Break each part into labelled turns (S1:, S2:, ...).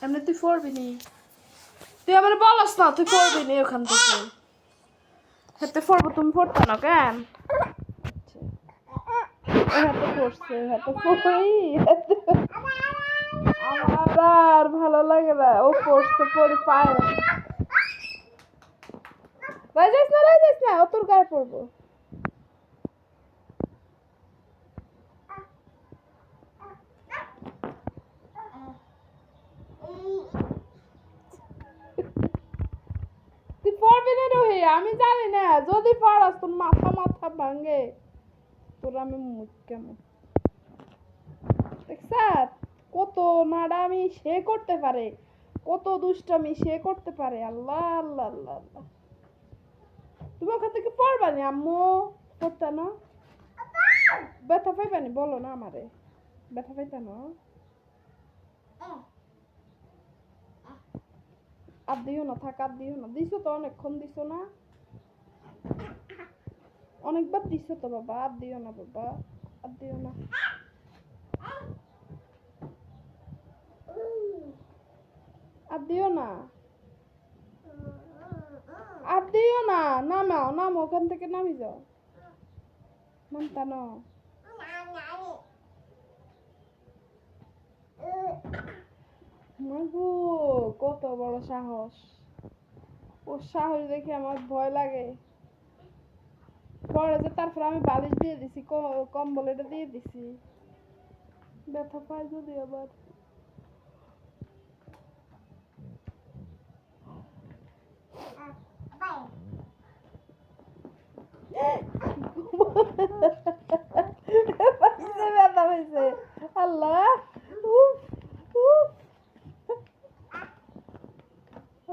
S1: এমনি তুই পড়বি নি, তুই আমার বলস না তুই পড়বি নি ওখান থেকে। হাতে পড়বো, তুমি পড়তে না কেন? হাতে পড়ছে, হাতে পড়ি আমার আর ভালো লাগে না। ও পড়ছে, পড়ি পায় না। রাইজাস না, রাইজাস না, ও তোর গায়ে পড়বো। তুই পড়বি না রোহি, আমি জানি না, যদি পড়াস তোর মাথা মাথা ভাঙে, তোর আমি মুখ কেমন দেখছ? কত নাড়ামি সে করতে পারে, কত দুষ্টামি সে করতে পারে। আল্লাহ আল্লাহ আল্লাহ আল্লাহ। তুমি ওখান থেকে পড়বানি আম্মু, পড়তে না? ব্যথা পাইবানি বলো না আমারে, ব্যথা পাইতা না? আর দিও না, থাক আর দিও না। দিছো তো অনেকক্ষণ, দিছো না? অনেকবার দিছো তো বাবা, আর দিও না বাবা, আর দিও না। আর দিও না, আর দিও না। নামাও, নামো ওখান থেকে, নামি যাও। নামতা না? মাগো, কত বড় সাহস! ওর সাহস দেখে আমার ভয় লাগে। পরে যে তারপর আমি বালিশ দিয়ে দিছি, কম্বল এটা দিয়ে দিছি। ব্যথা পায় যদি আবার। ব্যথা পাইছে, আল্লাহ। উফ, উফ।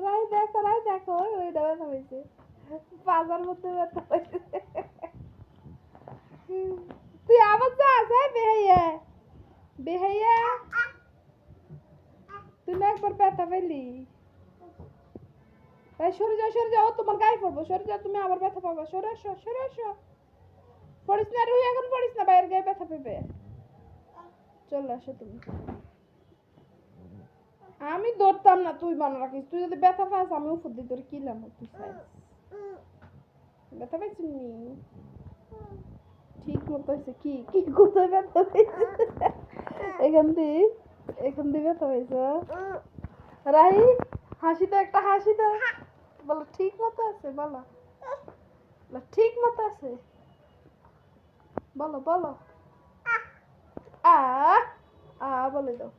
S1: রাই দেখো, রাই দেখো, ওইটা ব্যথা পাইছে, বাজার মধ্যে ব্যথা পাইছে। তুই আবার যাস, বেহাইয়া, বেহাইয়া। তুই না একবার ব্যথা পেলি? তাই সরে যাও, সরে যাও, তোমার গায়ে পড়বো, সরে যাও, তুমি আবার ব্যথা পাবা। সরে আসো, সরে আসো। পড়িস না রুই, এখন পড়িস না, বাইরের গায়ে ব্যথা পেবে। চলে আসো তুমি। আমি ধরতাম না, তুই মনে রাখিস, তুই যদি ব্যথা পাস আমি ওষুধ দিই, তোর কিলাম তুই চাই। ব্যথা পাইছি নি? ঠিক মতো হয়েছে। কি কি কোথায় ব্যথা পাইছে? এখান দিয়ে, এখান দিয়ে ব্যথা পাইছে। রাহি, হাসি তো, একটা হাসি তো, বলো ঠিক মতো আছে, বলো ঠিক মতো আছে, বলো বলো। আ আ বলে দাও।